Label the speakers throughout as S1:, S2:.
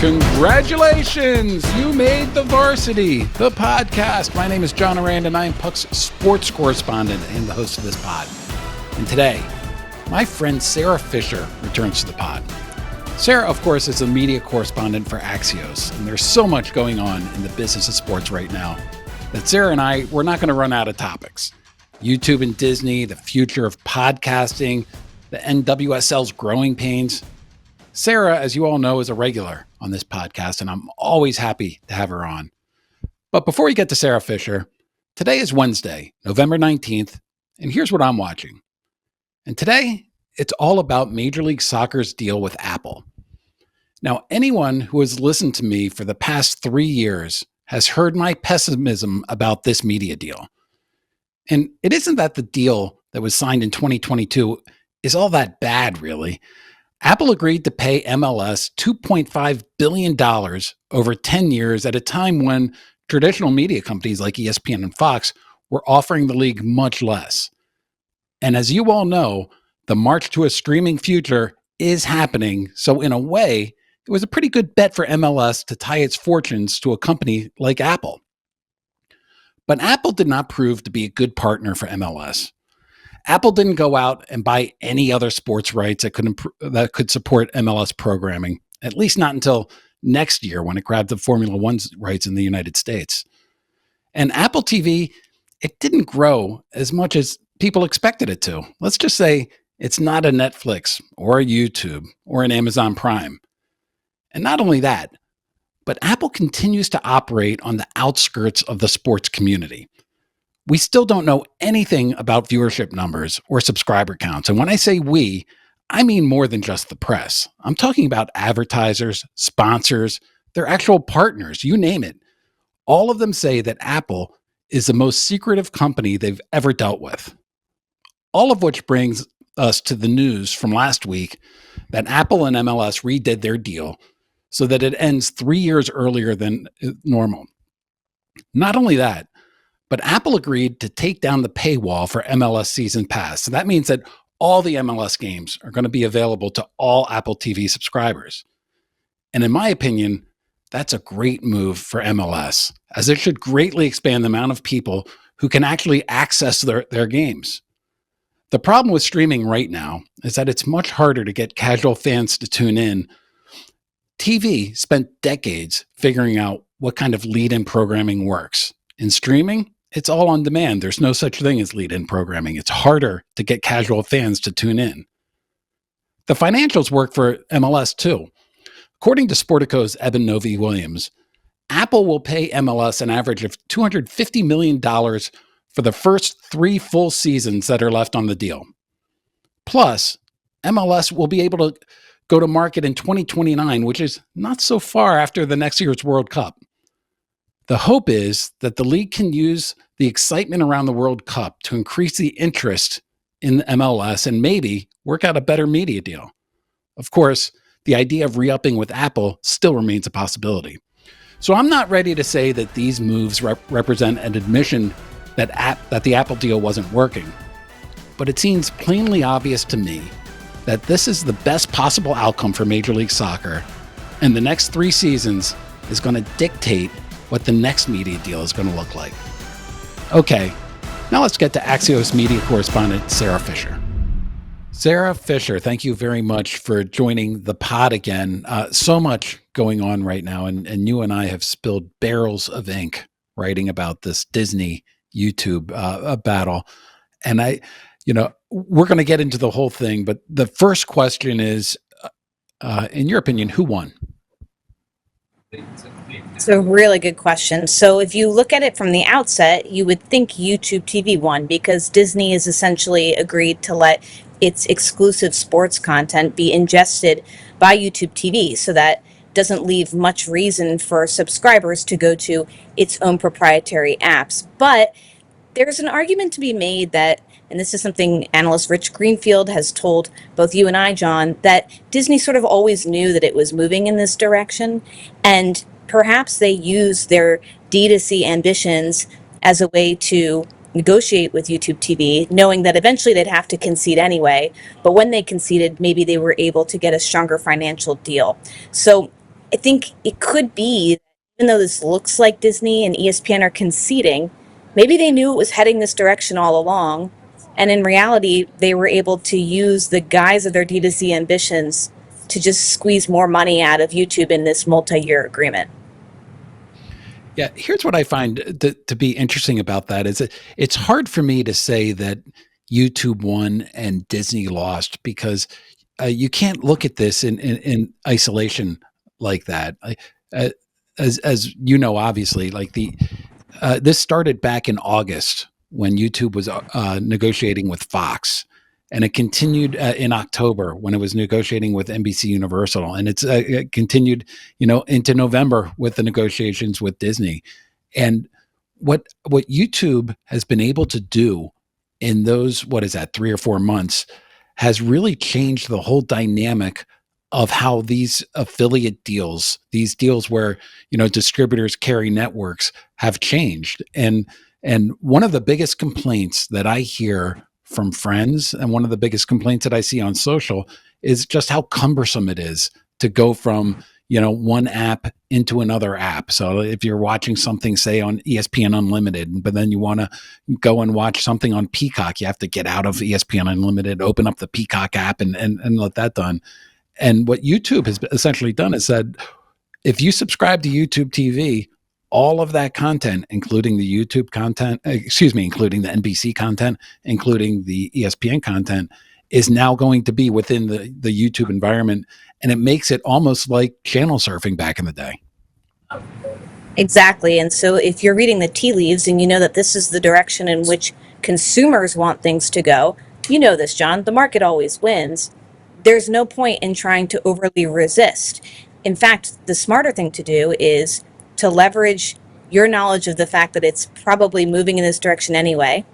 S1: Congratulations! You made the Varsity, the podcast. My name is John Ourand, and I am Puck's sports correspondent and the host of this pod. And today, my friend Sara Fischer returns to the pod. Sara, of course, is a media correspondent for Axios, and there's so much going on in the business of sports right now that Sara and we're not going to run out of topics. YouTube and Disney, the future of podcasting, the NWSL's growing pains. Sara, as you all know, is a regular on this podcast, and I'm always happy to have her on. But before we get to Sara Fischer, today is Wednesday, November 19th, and here's what I'm watching. And today, it's all about Major League Soccer's deal with Apple. Now, anyone who has listened to me for the past 3 years has heard my pessimism about this media deal. And it isn't that the deal that was signed in 2022 is all that bad, really. Apple agreed to pay MLS $2.5 billion over 10 years at a time when traditional media companies like ESPN and Fox were offering the league much less. And as you all know, the march to a streaming future is happening. So in a way, it was a pretty good bet for MLS to tie its fortunes to a company like Apple. But Apple did not prove to be a good partner for MLS. Apple didn't go out and buy any other sports rights that could support MLS programming, at least not until next year when it grabbed the Formula One's rights in the United States. And Apple TV, it didn't grow as much as people expected it to. Let's just say it's not a Netflix or a YouTube or an Amazon Prime. And not only that, but Apple continues to operate on the outskirts of the sports community. We still don't know anything about viewership numbers or subscriber counts. And when I say we, I mean more than just the press. I'm talking about advertisers, sponsors, their actual partners, you name it. All of them say that Apple is the most secretive company they've ever dealt with. All of which brings us to the news from last week that Apple and MLS redid their deal so that it ends 3 years earlier than normal. Not only that, but Apple agreed to take down the paywall for MLS Season Pass. So that means that all the MLS games are going to be available to all Apple TV subscribers. And in my opinion, that's a great move for MLS, as it should greatly expand the amount of people who can actually access their games. The problem with streaming right now is that it's much harder to get casual fans to tune in. TV spent decades figuring out what kind of lead-in programming works. In streaming, it's all on demand. There's no such thing as lead-in programming. It's harder to get casual fans to tune in. The financials work for MLS too. According to Sportico's Eben Novy-Williams, Apple will pay MLS an average of $250 million for the first 3 full seasons that are left on the deal. Plus, MLS will be able to go to market in 2029, which is not so far after the next year's World Cup. The hope is that the league can use the excitement around the World Cup to increase the interest in the MLS and maybe work out a better media deal. Of course, the idea of re-upping with Apple still remains a possibility. So I'm not ready to say that these moves represent an admission that the Apple deal wasn't working. But it seems plainly obvious to me that this is the best possible outcome for Major League Soccer, and the next 3 seasons is going to dictate what the next media deal is going to look like. Okay, now let's get to Axios media correspondent Sara Fischer. Sara Fischer, thank you very much for joining the pod again. So much going on right now, and you and I have spilled barrels of ink writing about this Disney YouTube battle. And we're going to get into the whole thing, but the first question is, in your opinion, who won?
S2: It's a really good question. So if you look at it from the outset, you would think YouTube TV won because Disney has essentially agreed to let its exclusive sports content be ingested by YouTube TV, so that doesn't leave much reason for subscribers to go to its own proprietary apps. But there's an argument to be made that, and this is something analyst Rich Greenfield has told both you and I, John, that Disney sort of always knew that it was moving in this direction, and perhaps they used their D2C ambitions as a way to negotiate with YouTube TV, knowing that eventually they'd have to concede anyway. But when they conceded, maybe they were able to get a stronger financial deal. So I think it could be, even though this looks like Disney and ESPN are conceding, maybe they knew it was heading this direction all along. And in reality, they were able to use the guise of their D2C ambitions to just squeeze more money out of YouTube in this multi-year agreement.
S1: Yeah, here's what I find to be interesting about that is that it's hard for me to say that YouTube won and Disney lost because you can't look at this in isolation like that. Uh, as you know, obviously, like this started back in August when YouTube was negotiating with Fox, and it continued in October when it was negotiating with NBCUniversal, and it continued, into November with the negotiations with Disney. And what YouTube has been able to do in those, what is that, 3 or 4 months, has really changed the whole dynamic of how these affiliate deals, these deals where distributors carry networks, have changed. And one of the biggest complaints that I hear from friends, and one of the biggest complaints that I see on social, is just how cumbersome it is to go from one app into another app. So if you're watching something, say on ESPN Unlimited, but then you want to go and watch something on Peacock, you have to get out of ESPN Unlimited, open up the Peacock app, and let that done. And what YouTube has essentially done is said, if you subscribe to YouTube TV, all of that content, including the YouTube content, including the NBC content, including the ESPN content, is now going to be within the YouTube environment. And it makes it almost like channel surfing back in the day.
S2: Exactly. And so if you're reading the tea leaves and you know that this is the direction in which consumers want things to go, you know this, John, the market always wins. There's no point in trying to overly resist. In fact, the smarter thing to do is to leverage your knowledge of the fact that it's probably moving in this direction anyway,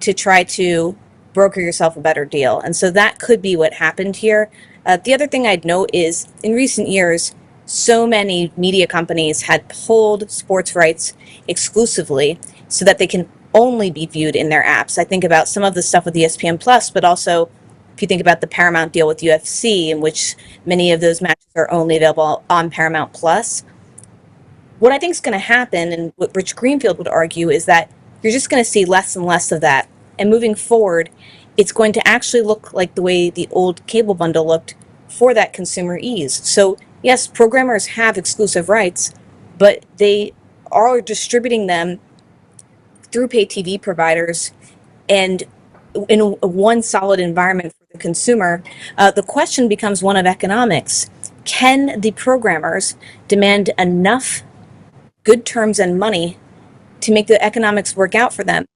S2: to try to broker yourself a better deal. And so that could be what happened here. The other thing I'd note is in recent years, so many media companies had pulled sports rights exclusively so that they can only be viewed in their apps. I think about some of the stuff with ESPN Plus, but also if you think about the Paramount deal with UFC, in which many of those matches are only available on Paramount Plus. What I think is going to happen, and what Rich Greenfield would argue, is that you're just going to see less and less of that. And moving forward, it's going to actually look like the way the old cable bundle looked for that consumer ease. So yes, programmers have exclusive rights, but they are distributing them through pay TV providers and in one solid environment for the consumer. The question becomes one of economics. Can the programmers demand enough good terms and money to make the economics work out for them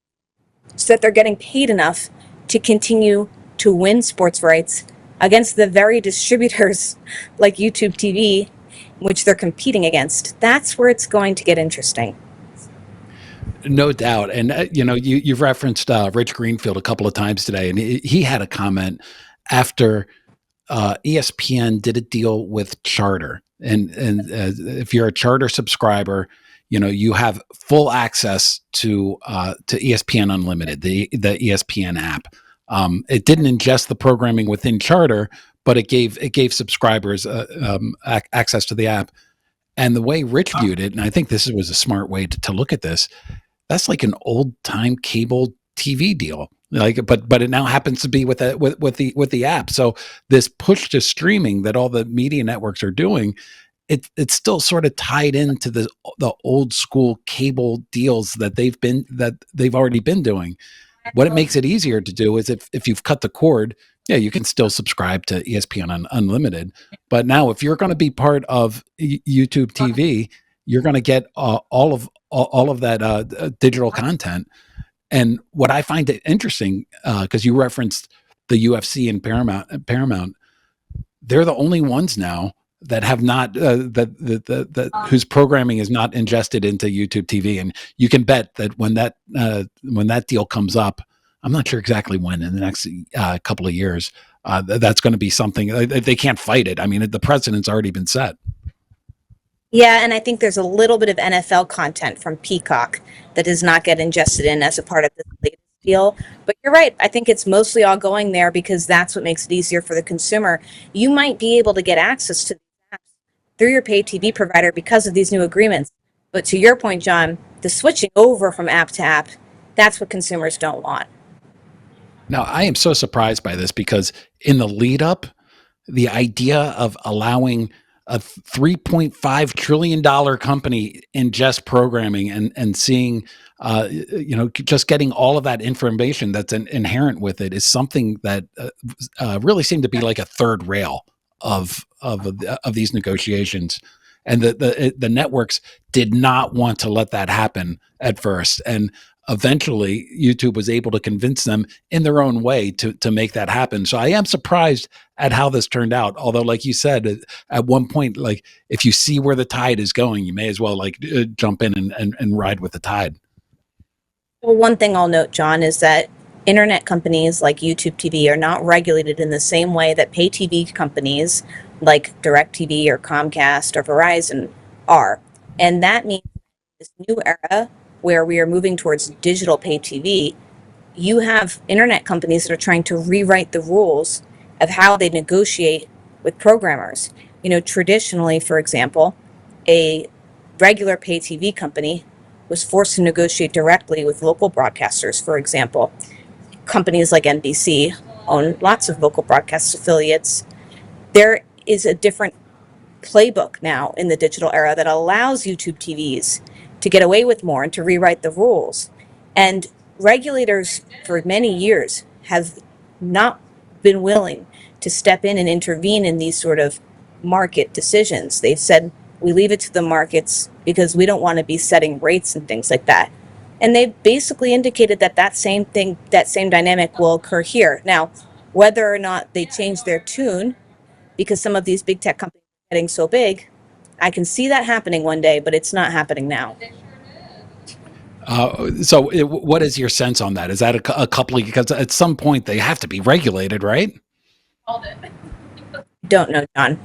S2: so that they're getting paid enough to continue to win sports rights against the very distributors like YouTube TV, which they're competing against? That's where it's going to get interesting.
S1: No doubt. And, you've referenced Rich Greenfield a couple of times today, and he had a comment after ESPN did a deal with Charter. And if you're a Charter subscriber, you have full access to ESPN Unlimited, the ESPN app. It didn't ingest the programming within Charter, but it gave subscribers access to the app. And the way Rich viewed it, and I think this was a smart way to look at this, that's like an old time cable TV deal. But it now happens to be with the app. So this push to streaming that all the media networks are doing, it's still sort of tied into the old school cable deals that they've already been doing. What it makes it easier to do is if you've cut the cord, yeah, you can still subscribe to ESPN Unlimited. But now, if you're going to be part of YouTube TV, you're going to get all of that digital content. And what I find it interesting, because you referenced the UFC and Paramount, they're the only ones now that have not whose programming is not ingested into YouTube TV. And you can bet that when that deal comes up, I'm not sure exactly when, in the next couple of years, that's going to be something they can't fight it. I mean, the precedent's already been set.
S2: Yeah, and I think there's a little bit of NFL content from Peacock that does not get ingested in as a part of this latest deal. But you're right. I think it's mostly all going there because that's what makes it easier for the consumer. You might be able to get access to these apps through your pay TV provider because of these new agreements. But to your point, John, the switching over from app to app, that's what consumers don't want.
S1: Now, I am so surprised by this because in the lead up, the idea of allowing a $3.5 trillion company ingest programming and seeing, just getting all of that information that's inherent with it is something that really seemed to be like a third rail of these negotiations. And the networks did not want to let that happen at first. And eventually YouTube was able to convince them in their own way to make that happen. So I am surprised at how this turned out. Although, like you said, at one point, like if you see where the tide is going, you may as well jump in and ride with the tide.
S2: Well, one thing I'll note, John, is that internet companies like YouTube TV are not regulated in the same way that pay TV companies like DirecTV or Comcast or Verizon are. And that means this new era where we are moving towards digital pay TV, you have internet companies that are trying to rewrite the rules of how they negotiate with programmers. Traditionally, for example, a regular pay TV company was forced to negotiate directly with local broadcasters, for example. Companies like NBC own lots of local broadcast affiliates. There is a different playbook now in the digital era that allows YouTube TVs to get away with more and to rewrite the rules. And regulators for many years have not been willing to step in and intervene in these sort of market decisions. They've said, we leave it to the markets because we don't want to be setting rates and things like that. And they've basically indicated that same dynamic will occur here. Now, whether or not they change their tune because some of these big tech companies are getting so big, I can see that happening one day, but it's not happening now.
S1: What is your sense on that? Is that a couple of, because at some point they have to be regulated, right?
S2: Don't know, John.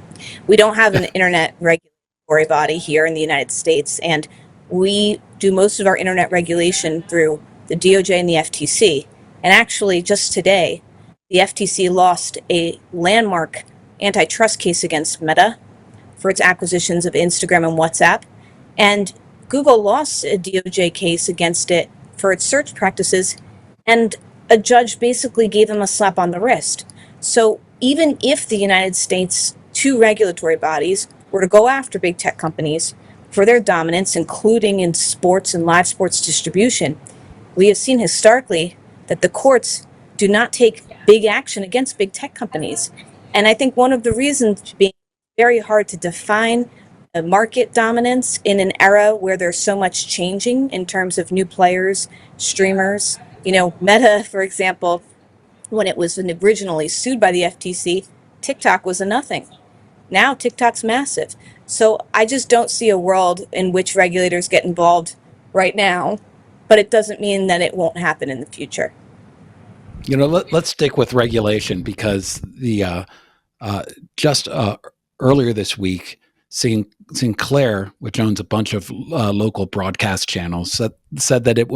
S2: We don't have an internet regulatory body here in the United States, and we do most of our internet regulation through the DOJ and the FTC. And actually, just today, the FTC lost a landmark antitrust case against Meta for its acquisitions of Instagram and WhatsApp. And Google lost a DOJ case against it for its search practices, and a judge basically gave them a slap on the wrist. So even if the United States, two regulatory bodies, were to go after big tech companies for their dominance, including in sports and live sports distribution, we have seen historically that the courts do not take big action against big tech companies. And I think one of the reasons being very hard to define a market dominance in an era where there's so much changing in terms of new players, streamers. Meta, for example, when it was originally sued by the FTC, TikTok was a nothing. Now TikTok's massive. So I just don't see a world in which regulators get involved right now, but it doesn't mean that it won't happen in the future.
S1: Let's stick with regulation because just earlier this week, Sinclair, which owns a bunch of local broadcast channels, said that it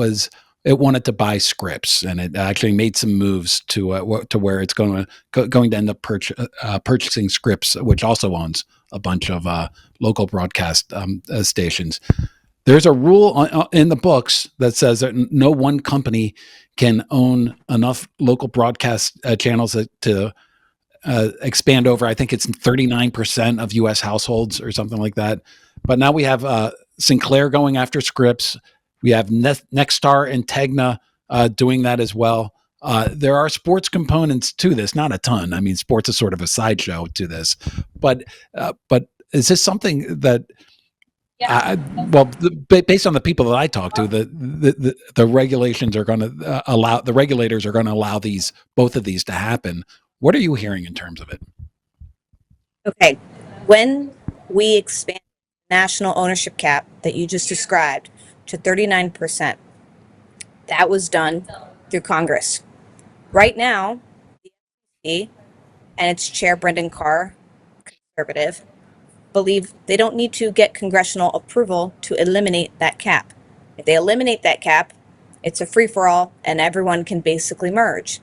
S1: wanted to buy Scripps, and it actually made some moves to where it's going to end up purchasing Scripps, which also owns a bunch of local broadcast stations. There's a rule in the books that says that no one company can own enough local broadcast channels to expand over, I think it's 39% of U.S. households or something like that. But now we have Sinclair going after Scripps. We have Nexstar and Tegna doing that as well. There are sports components to this, not a ton. I mean, sports is sort of a sideshow to this. But is this something that, based on the people that I talk to, the regulations are going to allow, the regulators are going to allow both of these to happen. What are you hearing in terms of it?
S2: Okay. When we expand national ownership cap that you just described to 39%, that was done through Congress. Right now, the FTC and its chair, Brendan Carr, conservative, believe they don't need to get congressional approval to eliminate that cap. If they eliminate that cap, it's a free-for-all and everyone can basically merge.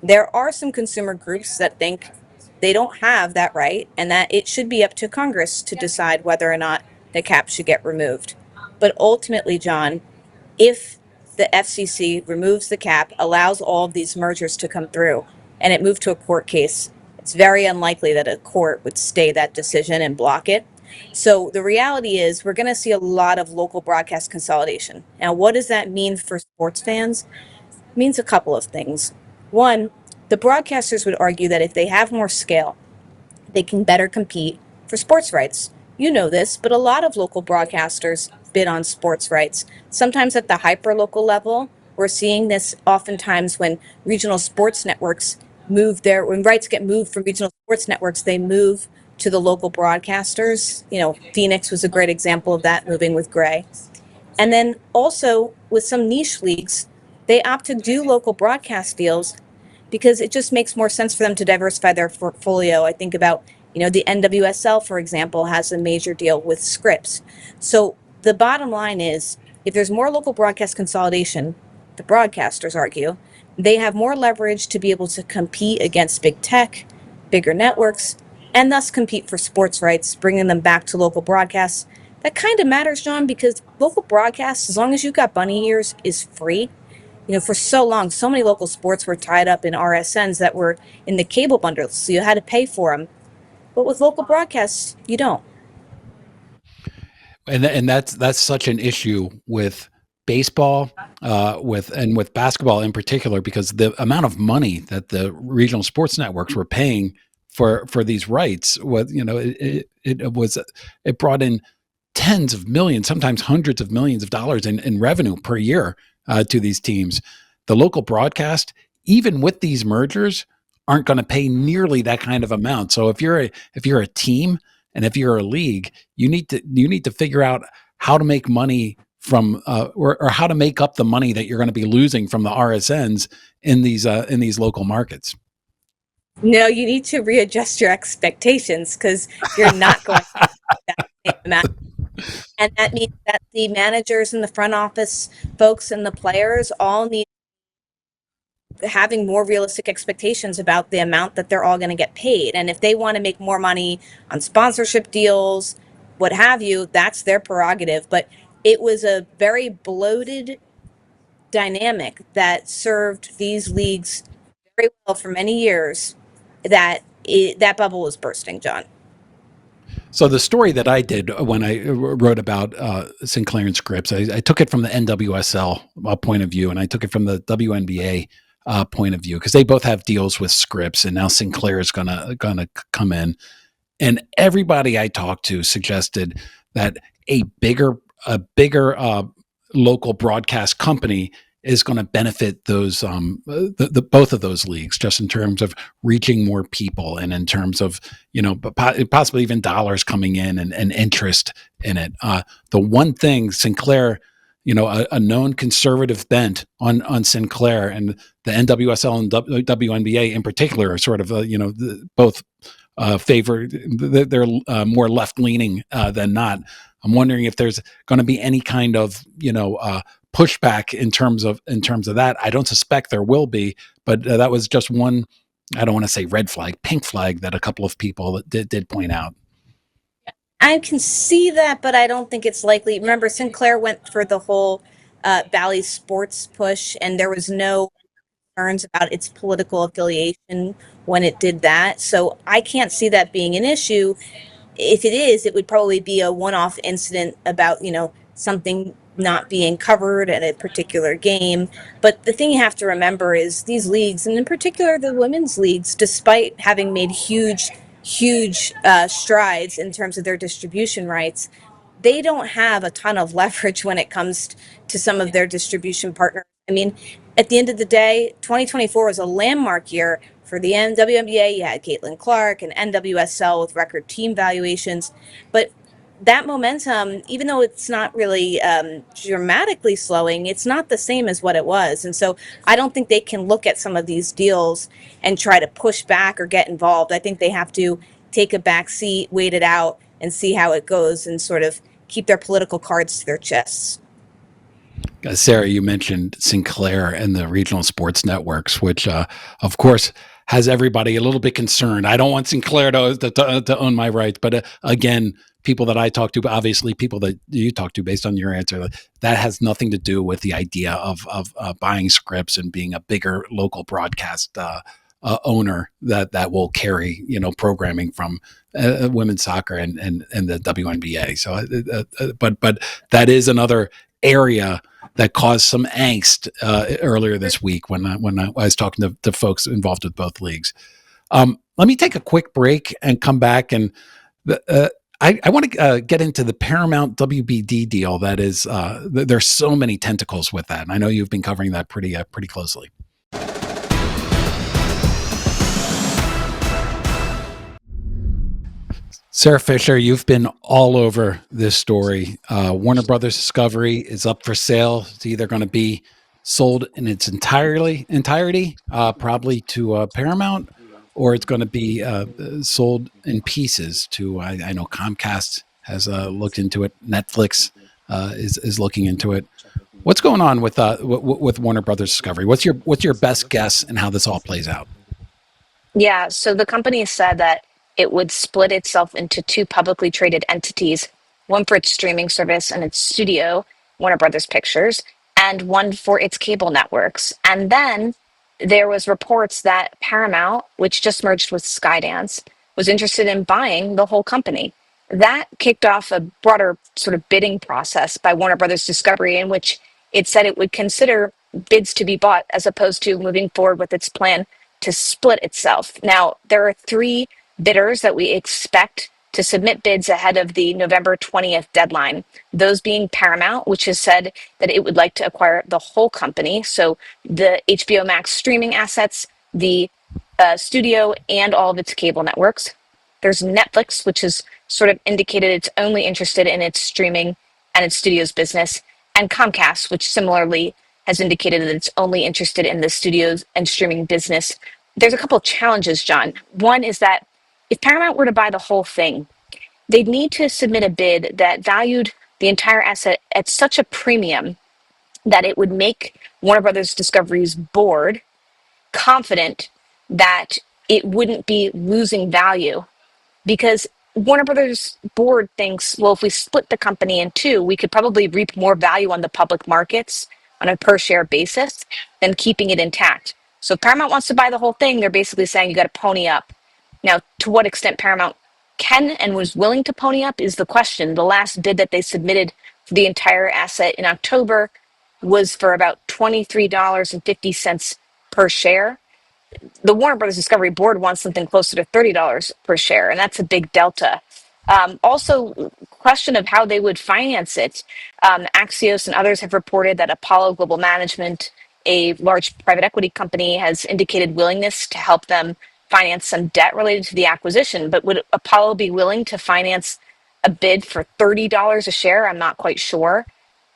S2: There are some consumer groups that think they don't have that right, and that it should be up to Congress to decide whether or not the cap should get removed. But ultimately, John, if the FCC removes the cap, allows all of these mergers to come through, and it moved to a court case, it's very unlikely that a court would stay that decision and block it. So the reality is, we're going to see a lot of local broadcast consolidation. Now, what does that mean for sports fans? It means a couple of things. One, the broadcasters would argue that if they have more scale, they can better compete for sports rights. You know this, but a lot of local broadcasters bid on sports rights. Sometimes at the hyper local level, we're seeing this oftentimes when regional sports networks when rights get moved from regional sports networks, they move to the local broadcasters. Phoenix was a great example of that, moving with Gray. And then also with some niche leagues, they opt to do local broadcast deals because it just makes more sense for them to diversify their portfolio. I think about, the NWSL, for example, has a major deal with Scripps. So the bottom line is, if there's more local broadcast consolidation, the broadcasters argue, they have more leverage to be able to compete against big tech, bigger networks, and thus compete for sports rights, bringing them back to local broadcasts. That kind of matters, John, because local broadcasts, as long as you've got bunny ears, is free. For so long, so many local sports were tied up in RSNs that were in the cable bundles, so you had to pay for them. But with local broadcasts, you don't.
S1: And that's such an issue with baseball, with basketball in particular, because the amount of money that the regional sports networks were paying for these rights was, it brought in tens of millions, sometimes hundreds of millions of dollars in revenue per year to these teams. The local broadcast, even with these mergers, aren't going to pay nearly that kind of amount. So if you're a team and if you're a league, you need to figure out how to make money from or how to make up the money that you're going to be losing from the RSNs in these local markets.
S2: No, you need to readjust your expectations, because you're not going to that same amount. And that means that the managers and the front office folks and the players all need having more realistic expectations about the amount that they're all going to get paid. And if they want to make more money on sponsorship deals, what have you, that's their prerogative. But it was a very bloated dynamic that served these leagues very well for many years, that bubble was bursting, John.
S1: So the story that I did when I wrote about Sinclair and Scripps, I took it from the NWSL point of view, and I took it from the WNBA point of view, because they both have deals with Scripps, and now Sinclair is gonna come in. And everybody I talked to suggested that a bigger local broadcast company is going to benefit those the both of those leagues, just in terms of reaching more people, and in terms of possibly even dollars coming in and interest in it. The one thing Sinclair, a known conservative bent on Sinclair, and the NWSL and WNBA in particular are sort of both favor, they're more left leaning than not. I'm wondering if there's going to be any kind of pushback in terms of that. I don't suspect there will be, but that was just one, I don't want to say red flag, pink flag, that a couple of people did point out.
S2: I can see that, but I don't think it's likely. Remember, Sinclair went for the whole Bally Sports push, and there was no concerns about its political affiliation when it did that. So I can't see that being an issue. If it is, it would probably be a one-off incident about, something not being covered at a particular game. But the thing you have to remember is these leagues, and in particular the women's leagues, despite having made huge strides in terms of their distribution rights, they don't have a ton of leverage when it comes to some of their distribution partners. I mean, at the end of the day, 2024 was a landmark year for the WNBA. You had Caitlin Clark and NWSL with record team valuations. But that momentum, even though it's not really dramatically slowing, it's not the same as what it was. And so I don't think they can look at some of these deals and try to push back or get involved. I think they have to take a back seat, wait it out, and see how it goes, and sort of keep their political cards to their chests.
S1: Sarah, you mentioned Sinclair and the regional sports networks, which, of course, has everybody a little bit concerned. I don't want Sinclair to own my rights, but again, people that I talk to, obviously people that you talk to, based on your answer, that has nothing to do with the idea of buying Scripps and being a bigger local broadcast owner that will carry programming from women's soccer and the WNBA. So, but that is another area that caused some angst earlier this week when I was talking to folks involved with both leagues. Let me take a quick break and come back, and I want to get into the Paramount WBD deal. That is, there's so many tentacles with that, and I know you've been covering that pretty closely. Sara Fischer, you've been all over this story. Warner Brothers Discovery is up for sale. It's either going to be sold in its entirety, probably to Paramount, or it's going to be sold in pieces to, I know Comcast has looked into it. Netflix is looking into it. What's going on with Warner Brothers Discovery? What's your best guess and how this all plays out?
S2: Yeah, so the company said that it would split itself into two publicly traded entities, one for its streaming service and its studio, Warner Brothers Pictures, and one for its cable networks. And then there was reports that Paramount, which just merged with Skydance, was interested in buying the whole company. That kicked off a broader sort of bidding process by Warner Brothers Discovery, in which it said it would consider bids to be bought as opposed to moving forward with its plan to split itself. Now, there are three bidders that we expect to submit bids ahead of the November 20th deadline. Those being Paramount, which has said that it would like to acquire the whole company. So the HBO Max streaming assets, the studio, and all of its cable networks. There's Netflix, which has sort of indicated it's only interested in its streaming and its studios business. And Comcast, which similarly has indicated that it's only interested in the studios and streaming business. There's a couple of challenges, John. One is that if Paramount were to buy the whole thing, they'd need to submit a bid that valued the entire asset at such a premium that it would make Warner Brothers Discovery's board confident that it wouldn't be losing value. Because Warner Brothers board thinks, well, if we split the company in two, we could probably reap more value on the public markets on a per share basis than keeping it intact. So if Paramount wants to buy the whole thing, they're basically saying you got to pony up. Now, to what extent Paramount can and was willing to pony up is the question. The last bid that they submitted for the entire asset in October was for about $23.50 per share. The Warner Brothers Discovery board wants something closer to $30 per share, and that's a big delta. Also, question of how they would finance it. Axios and others have reported that Apollo Global Management, a large private equity company, has indicated willingness to help them finance some debt related to the acquisition. But would Apollo be willing to finance a bid for $30 a share? I'm not quite sure.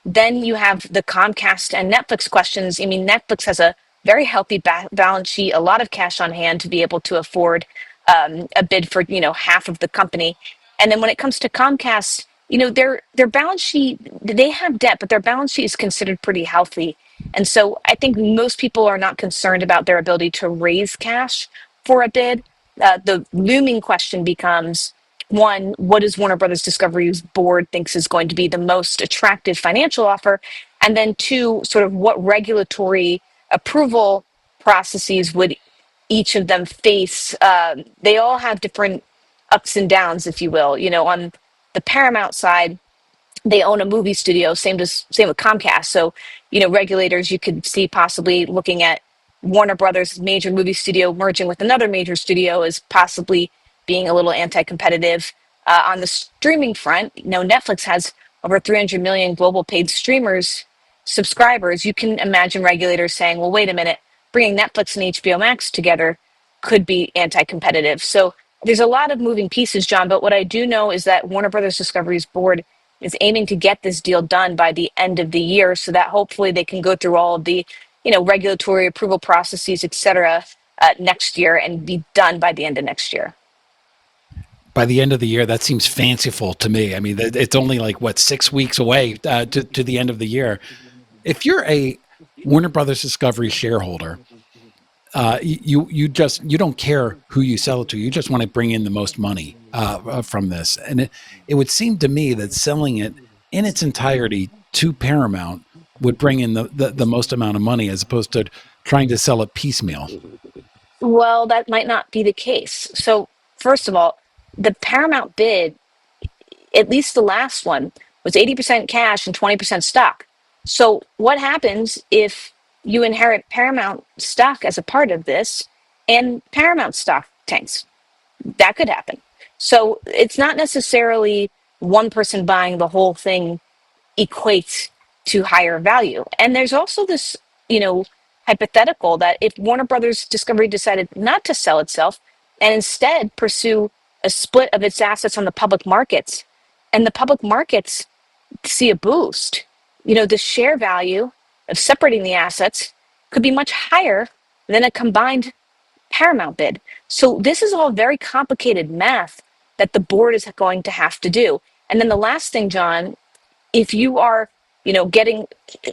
S2: Then you have the Comcast and Netflix questions. I mean, Netflix has a very healthy balance sheet, a lot of cash on hand to be able to afford a bid for, half of the company. And then when it comes to Comcast, their balance sheet, they have debt, but their balance sheet is considered pretty healthy. And so I think most people are not concerned about their ability to raise cash for a bid. The looming question becomes, one, what does Warner Brothers Discovery's board thinks is going to be the most attractive financial offer? And then two, sort of what regulatory approval processes would each of them face? They all have different ups and downs, if you will. On the Paramount side, they own a movie studio, same with Comcast. So, regulators, you could see possibly looking at Warner Brothers' major movie studio merging with another major studio as possibly being a little anti-competitive. On the streaming front, Netflix has over 300 million global paid subscribers. You can imagine regulators saying, well, wait a minute, bringing Netflix and HBO Max together could be anti-competitive. So there's a lot of moving pieces, John, but what I do know is that Warner Brothers Discovery's board is aiming to get this deal done by the end of the year so that hopefully they can go through all of the, regulatory approval processes, et cetera, next year and be done by the end of next year.
S1: By the end of the year, that seems fanciful to me. I mean, it's only 6 weeks away to the end of the year. If you're a Warner Brothers Discovery shareholder, you don't care who you sell it to. You just want to bring in the most money from this. And it would seem to me that selling it in its entirety to Paramount would bring in the most amount of money, as opposed to trying to sell it piecemeal.
S3: Well, that might not be the case. So, first of all, the Paramount bid, at least the last one, was 80% cash and 20% stock. So, what happens if you inherit Paramount stock as a part of this and Paramount stock tanks? That could happen. So, it's not necessarily one person buying the whole thing equates to higher value. And there's also this, hypothetical that if Warner Brothers Discovery decided not to sell itself and instead pursue a split of its assets on the public markets, and the public markets see a boost, the share value of separating the assets could be much higher than a combined Paramount bid. So this is all very complicated math that the board is going to have to do. And then the last thing, John, if you are, getting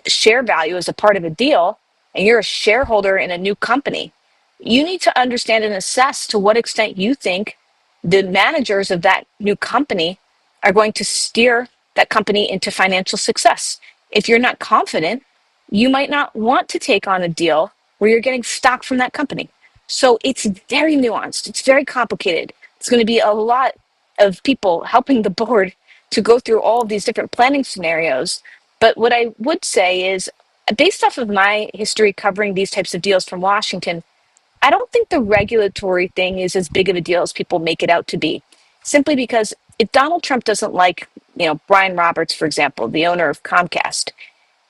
S3: share value as a part of a deal and you're a shareholder in a new company, you need to understand and assess to what extent you think the managers of that new company are going to steer that company into financial success. If you're not confident, you might not want to take on a deal where you're getting stock from that company. So it's very nuanced. It's very complicated. It's going to be a lot of people helping the board to go through all of these different planning scenarios. But what I would say is, based off of my history covering these types of deals from Washington, I don't think the regulatory thing is as big of a deal as people make it out to be. Simply because if Donald Trump doesn't like, Brian Roberts, for example, the owner of Comcast,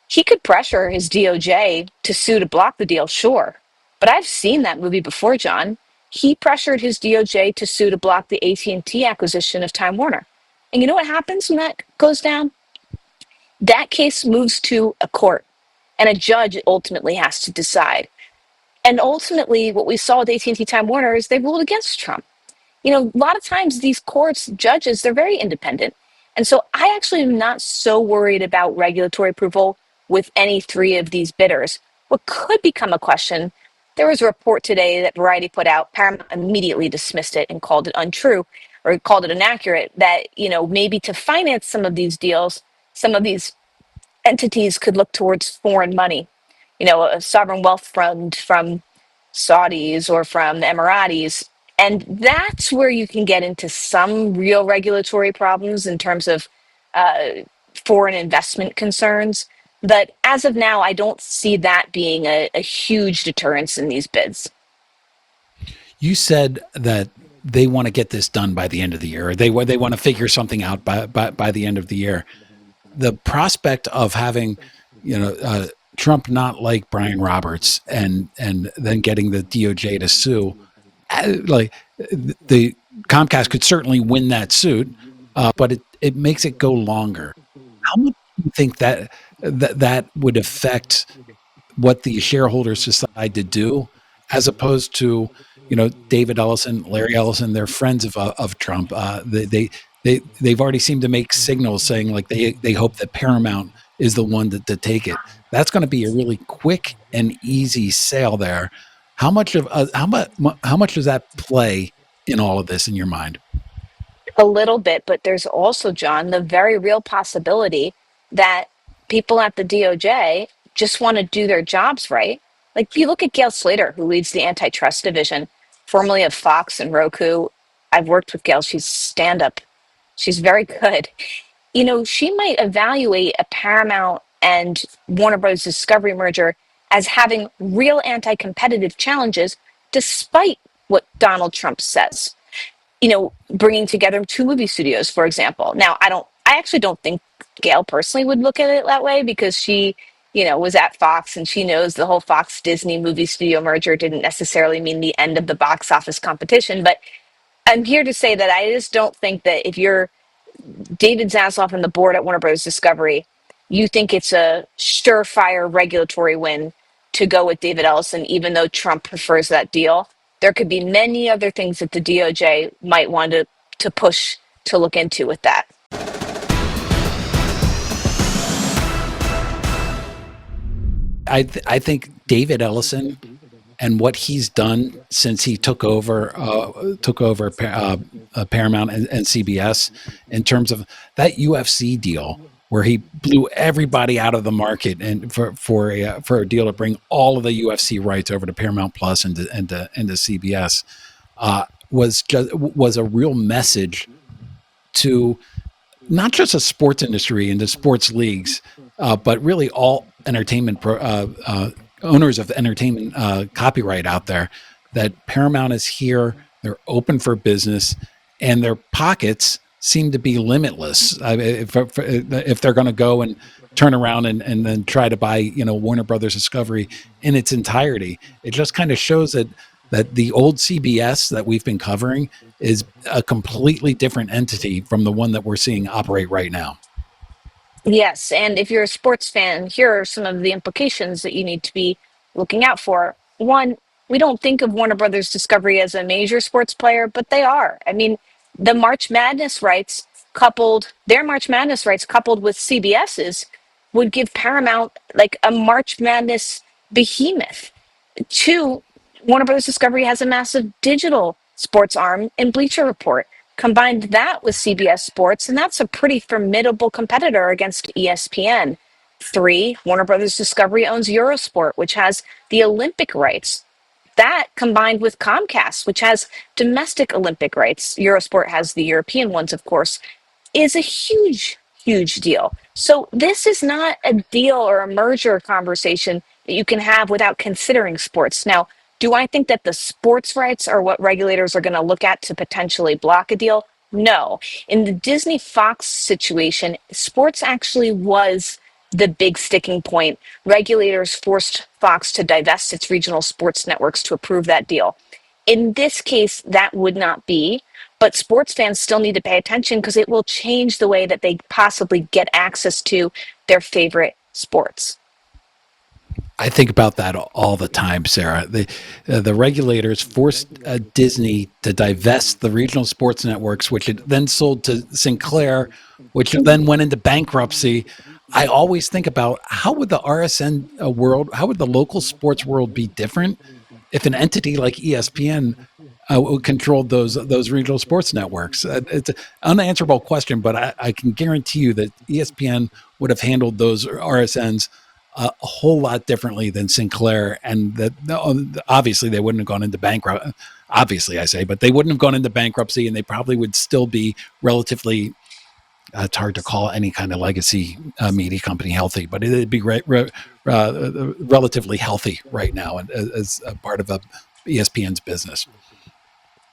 S3: he could pressure his DOJ to sue to block the deal, sure. But I've seen that movie before, John. He pressured his DOJ to sue to block the AT&T acquisition of Time Warner. And you know what happens when that goes down? That case moves to a court, and a judge ultimately has to decide. And ultimately, what we saw with AT&T Time Warner is they ruled against Trump. A lot of times these courts, judges, they're very independent. And so I actually am not so worried about regulatory approval with any three of these bidders. What could become a question, there was a report today that Variety put out, Paramount immediately dismissed it and called it untrue, or called it inaccurate, that, maybe to finance some of these deals, some of these entities could look towards foreign money, a sovereign wealth fund from Saudis or from the Emiratis. And that's where you can get into some real regulatory problems in terms of foreign investment concerns. But as of now, I don't see that being a huge deterrence in these bids.
S1: You said that they want to get this done by the end of the year. Or they want to figure something out by the end of the year. The prospect of having, Trump not like Brian Roberts and then getting the DOJ to sue, like the Comcast could certainly win that suit, but it makes it go longer. How much do you think that would affect what the shareholders decide to do, as opposed to, David Ellison, Larry Ellison, they're friends of Trump. They've already seemed to make signals saying like they hope that Paramount is the one to take it. That's going to be a really quick and easy sale there. How much does that play in all of this in your mind?
S3: A little bit, but there's also, John, the very real possibility that people at the DOJ just want to do their jobs right. Like if you look at Gail Slater, who leads the antitrust division, formerly of Fox and Roku. I've worked with Gail. She's stand-up. She's very good. She might evaluate a Paramount and Warner Bros. Discovery merger as having real anti-competitive challenges, despite what Donald Trump says. Bringing together two movie studios, for example. Now, I actually don't think Gail personally would look at it that way, because she, was at Fox and she knows the whole Fox Disney movie studio merger didn't necessarily mean the end of the box office competition. But I'm here to say that I just don't think that if you're David Zaslav and the board at Warner Bros. Discovery, you think it's a surefire regulatory win to go with David Ellison, even though Trump prefers that deal. There could be many other things that the DOJ might want to push to look into with that.
S1: I think David Ellison and what he's done since he took over Paramount and CBS in terms of that UFC deal, where he blew everybody out of the market and for a deal to bring all of the UFC rights over to Paramount Plus and to CBS, was a real message to not just the sports industry and the sports leagues, but really all entertainment owners of entertainment copyright out there, that Paramount is here, they're open for business, and their pockets seem to be limitless. I mean, if they're going to go and turn around and then try to buy, Warner Brothers Discovery in its entirety, it just kind of shows that the old CBS that we've been covering is a completely different entity from the one that we're seeing operate right now.
S3: Yes, and if you're a sports fan, here are some of the implications that you need to be looking out for. One, we don't think of Warner Brothers Discovery as a major sports player, but they are. I mean, the March Madness rights their March Madness rights coupled with CBS's would give Paramount like a March Madness behemoth. Two, Warner Brothers Discovery has a massive digital sports arm in Bleacher Report. Combined that with CBS Sports, and that's a pretty formidable competitor against ESPN. Three, Warner Brothers Discovery owns Eurosport, which has the Olympic rights. That combined with Comcast, which has domestic Olympic rights, Eurosport has the European ones, of course, is a huge, huge deal. So this is not a deal or a merger conversation that you can have without considering sports. Now, do I think that the sports rights are what regulators are going to look at to potentially block a deal? No. In the Disney Fox situation, sports actually was the big sticking point. Regulators forced Fox to divest its regional sports networks to approve that deal. In this case, that would not be, but sports fans still need to pay attention because it will change the way that they possibly get access to their favorite sports.
S1: I think about that all the time, Sarah. The regulators forced Disney to divest the regional sports networks, which it then sold to Sinclair, which then went into bankruptcy. I always think about how would the RSN world, how would the local sports world be different if an entity like ESPN controlled those regional sports networks? It's an unanswerable question, but I can guarantee you that ESPN would have handled those RSNs a whole lot differently than Sinclair, and that obviously they wouldn't have gone into bankruptcy. Obviously, I say, but they wouldn't have gone into bankruptcy, and they probably would still be relatively. It's hard to call any kind of legacy media company healthy, but it'd be relatively healthy right now as a part of ESPN's business.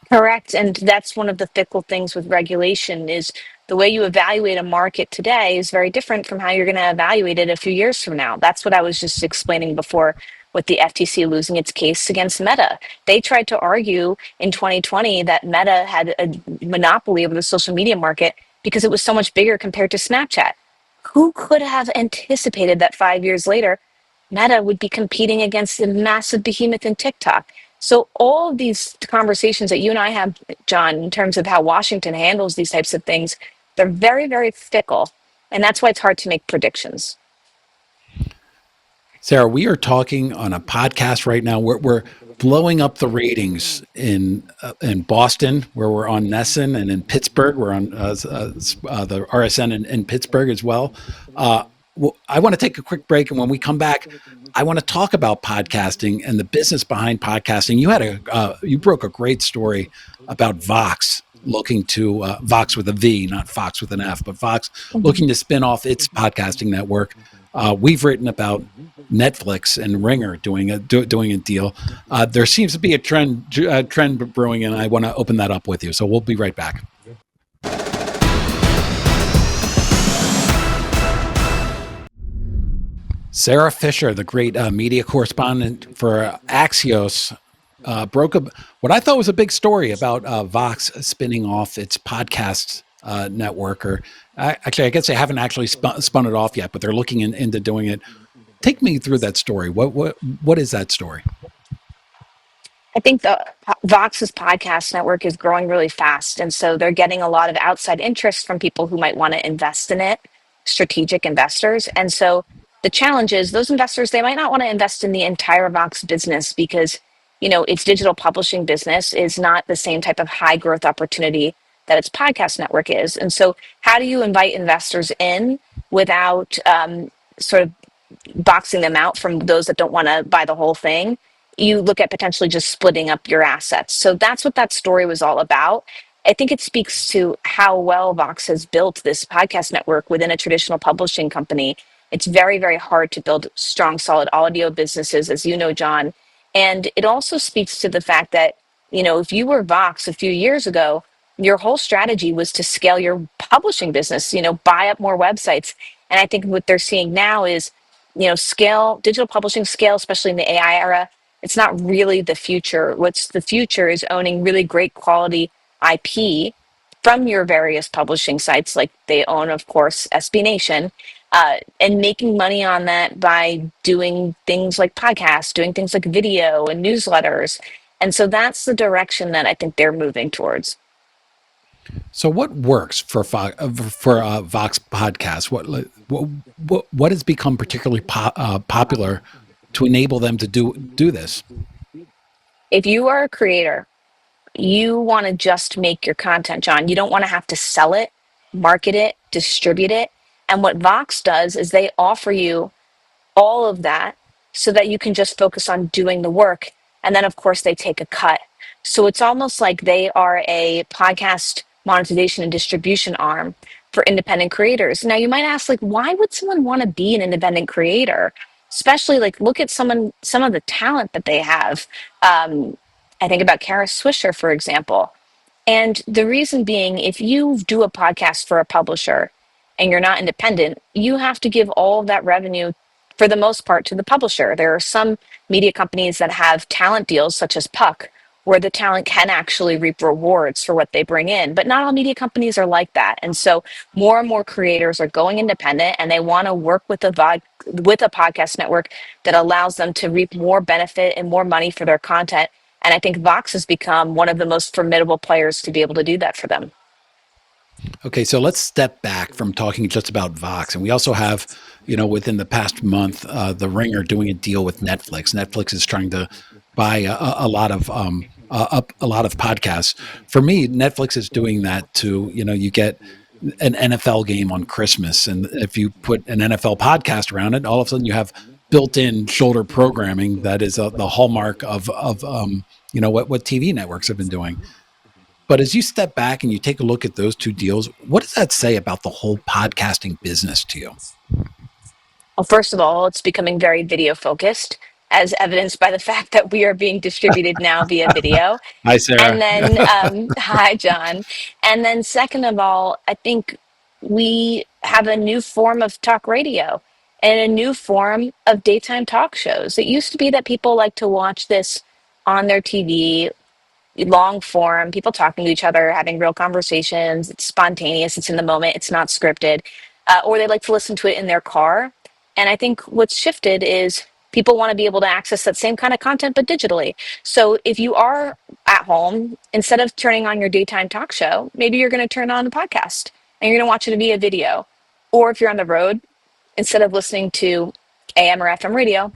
S3: Correct. And that's one of the fickle things with regulation is the way you evaluate a market today is very different from how you're going to evaluate it a few years from now. That's what I was just explaining before with the FTC losing its case against Meta. They tried to argue in 2020 that Meta had a monopoly over the social media market because it was so much bigger compared to Snapchat. Who could have anticipated that 5 years later, Meta would be competing against the massive behemoth in TikTok? So all of these conversations that you and I have, John, in terms of how Washington handles these types of things, they're very, very fickle. And that's why it's hard to make predictions.
S1: Sarah, we are talking on a podcast right now. We're blowing up the ratings in Boston, where we're on Nesson, and in Pittsburgh, we're on the RSN in Pittsburgh as well. I want to take a quick break, and when we come back, I want to talk about podcasting and the business behind podcasting. You broke a great story about Vox looking to Vox with a V, not Fox with an F, but Vox looking to spin off its podcasting network. We've written about Netflix and Ringer doing a deal. There seems to be a trend brewing, and I want to open that up with you. So we'll be right back. Sara Fischer, the great media correspondent for Axios, broke what I thought was a big story about Vox spinning off its podcast network. Or actually, I guess they haven't actually spun it off yet, but they're looking into doing it. Take me through that story. What is that story?
S3: I think the Vox's podcast network is growing really fast, and so they're getting a lot of outside interest from people who might want to invest in it, strategic investors. And so the challenge is those investors, they might not want to invest in the entire Vox business because its digital publishing business is not the same type of high growth opportunity that its podcast network is. And so, how do you invite investors in without sort of boxing them out from those that don't want to buy the whole thing? You look at potentially just splitting up your assets. So that's what that story was all about. I think it speaks to how well Vox has built this podcast network within a traditional publishing company. It's very, very hard to build strong, solid audio businesses, as you know, John. And it also speaks to the fact that, if you were Vox a few years ago, your whole strategy was to scale your publishing business, buy up more websites. And I think what they're seeing now is, scale, digital publishing scale, especially in the AI era. It's not really the future. What's the future is owning really great quality IP from your various publishing sites, like they own, of course, SB Nation, and making money on that by doing things like podcasts, doing things like video and newsletters. And so that's the direction that I think they're moving towards.
S1: So what works for Vox podcasts? What has become particularly popular to enable them to do this?
S3: If you are a creator, you want to just make your content, John. You don't want to have to sell it, market it, distribute it. And what Vox does is they offer you all of that so that you can just focus on doing the work. And then, of course, they take a cut. So it's almost like they are a podcast monetization and distribution arm for independent creators. Now, you might ask, like, why would someone want to be an independent creator? Especially, like, look at some of the talent that they have. I think about Kara Swisher, for example. And the reason being, if you do a podcast for a publisher and you're not independent, you have to give all of that revenue, for the most part, to the publisher. There are some media companies that have talent deals, such as Puck, where the talent can actually reap rewards for what they bring in. But not all media companies are like that. And so more and more creators are going independent, and they want to work with a podcast network that allows them to reap more benefit and more money for their content. And I think Vox has become one of the most formidable players to be able to do that for them.
S1: Okay, so let's step back from talking just about Vox, and we also have, within the past month, The Ringer doing a deal with Netflix. Netflix is trying to buy a lot of podcasts. For me, Netflix is doing that to, you get an NFL game on Christmas, and if you put an NFL podcast around it, all of a sudden you have built-in shoulder programming that is the hallmark of what TV networks have been doing. But as you step back and you take a look at those two deals, what does that say about the whole podcasting business to you?
S3: Well, first of all, it's becoming very video focused, as evidenced by the fact that we are being distributed now via video.
S1: Hi, Sarah.
S3: And then, hi, John. And then second of all, I think we have a new form of talk radio and a new form of daytime talk shows. It used to be that people like to watch this on their TV, long form, people talking to each other, having real conversations. It's spontaneous, it's in the moment, it's not scripted. Or they like to listen to it in their car. And I think what's shifted is people want to be able to access that same kind of content, but digitally. So if you are at home, instead of turning on your daytime talk show, maybe you're going to turn on the podcast and you're going to watch it via video. Or if you're on the road, instead of listening to AM or FM radio,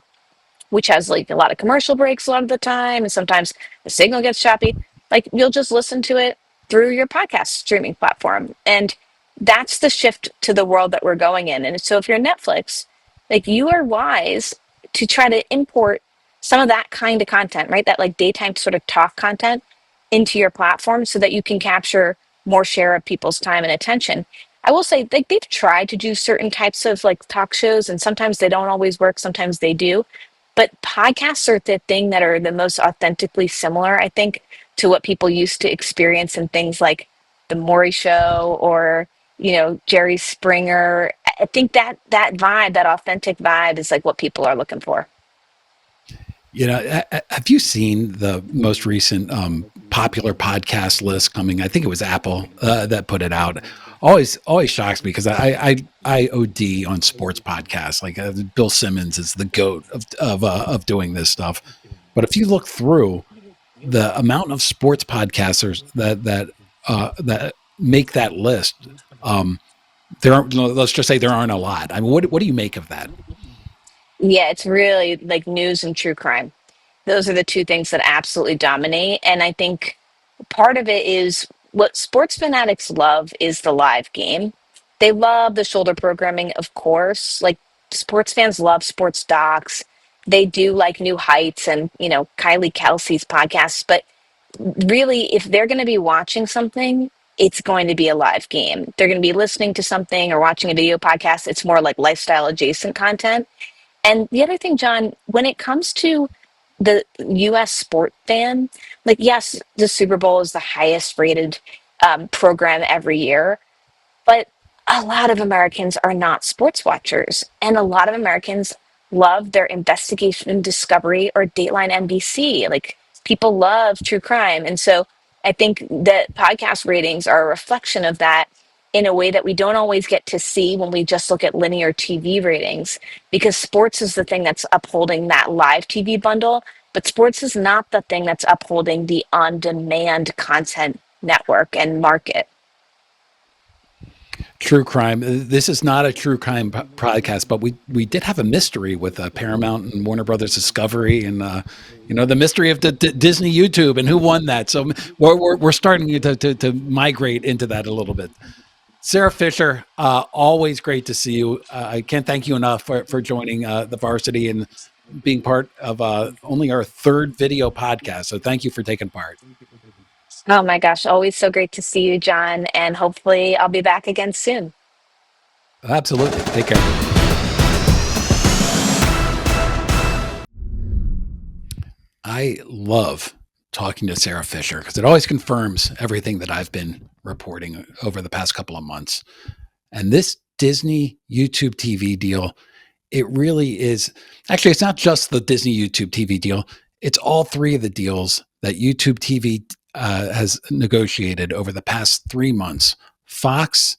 S3: which has like a lot of commercial breaks a lot of the time, and sometimes the signal gets choppy, like you'll just listen to it through your podcast streaming platform. And that's the shift to the world that we're going in. And so if you're Netflix, like you are wise to try to import some of that kind of content, right? That like daytime sort of talk content into your platform so that you can capture more share of people's time and attention. I will say like they've tried to do certain types of like talk shows, and sometimes they don't always work, sometimes they do. But podcasts are the thing that are the most authentically similar, I think, to what people used to experience in things like The Maury Show or, Jerry Springer. I think that vibe, that authentic vibe is like what people are looking for.
S1: Have you seen the most recent popular podcast list coming? I think it was Apple that put it out. Always shocks me because I OD on sports podcasts. Like Bill Simmons is the GOAT of doing this stuff. But if you look through the amount of sports podcasters that make that list, let's just say there aren't a lot. I mean, what do you make of that?
S3: Yeah, it's really like news and true crime. Those are the two things that absolutely dominate. And I think part of it is what sports fanatics love is the live game. They love the shoulder programming, of course. Like sports fans love sports docs. They do like New Heights and, Kylie Kelsey's podcasts. But really, if they're going to be watching something, it's going to be a live game. They're going to be listening to something or watching a video podcast. It's more like lifestyle adjacent content. And the other thing, John, when it comes to the US sport fan, like, yes, the Super Bowl is the highest rated program every year, but a lot of Americans are not sports watchers. And a lot of Americans love their investigation, discovery, or Dateline NBC. Like, people love true crime. And so I think that podcast ratings are a reflection of that in a way that we don't always get to see when we just look at linear TV ratings, because sports is the thing that's upholding that live TV bundle, but sports is not the thing that's upholding the on-demand content network and market.
S1: True crime. This is not a true crime podcast, but we did have a mystery with Paramount and Warner Brothers Discovery, and the mystery of the Disney YouTube and who won that. So we're starting to migrate into that a little bit. Sara Fischer, always great to see you. I can't thank you enough for joining the Varsity and being part of only our third video podcast. So thank you for taking part.
S3: Oh my gosh, always so great to see you, John, and hopefully I'll be back again soon.
S1: Absolutely. Take care. I love talking to Sara Fischer because it always confirms everything that I've been reporting over the past couple of months. And this Disney YouTube TV deal, it really is, actually, it's not just the Disney YouTube TV deal. It's all three of the deals that YouTube TV has negotiated over the past 3 months. Fox,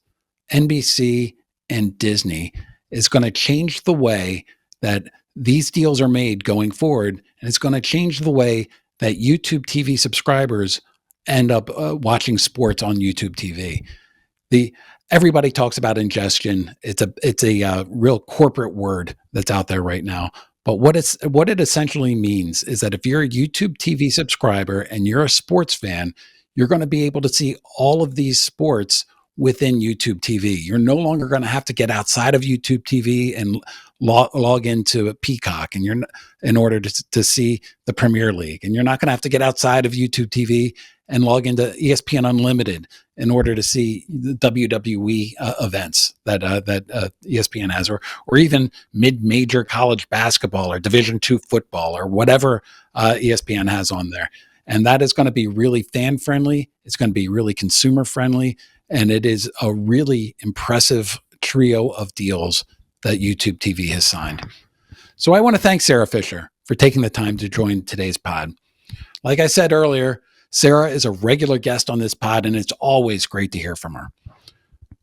S1: NBC, and Disney is going to change the way that these deals are made going forward. And it's going to change the way that YouTube TV subscribers end up watching sports on YouTube TV. Everybody talks about ingestion. It's a real corporate word that's out there right now. But what it essentially means is that if you're a YouTube TV subscriber and you're a sports fan, you're going to be able to see all of these sports within YouTube TV. You're no longer going to have to get outside of YouTube TV and log into Peacock and in order to see the Premier League. And you're not going to have to get outside of YouTube TV and log into ESPN Unlimited in order to see the WWE events that ESPN has, or even mid-major college basketball or Division II football or whatever ESPN has on there. And that is going to be really fan-friendly. It's going to be really consumer-friendly. And it is a really impressive trio of deals that YouTube TV has signed. So I want to thank Sara Fischer for taking the time to join today's pod. Like I said earlier, Sara is a regular guest on this pod, and it's always great to hear from her.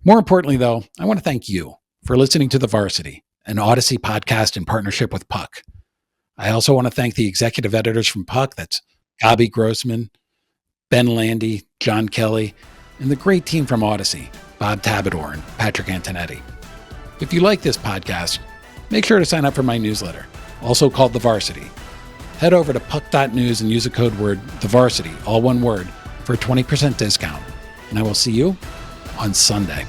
S1: More importantly, though, I want to thank you for listening to The Varsity, an Odyssey podcast in partnership with Puck. I also want to thank the executive editors from Puck, that's Gabi Grossman, Ben Landy, John Kelly, and the great team from Odyssey, Bob Tabador and Patrick Antonetti. If you like this podcast, make sure to sign up for my newsletter, also called The Varsity. Head over to puck.news and use the code word TheVarsity, all one word, for a 20% discount. And I will see you on Sunday.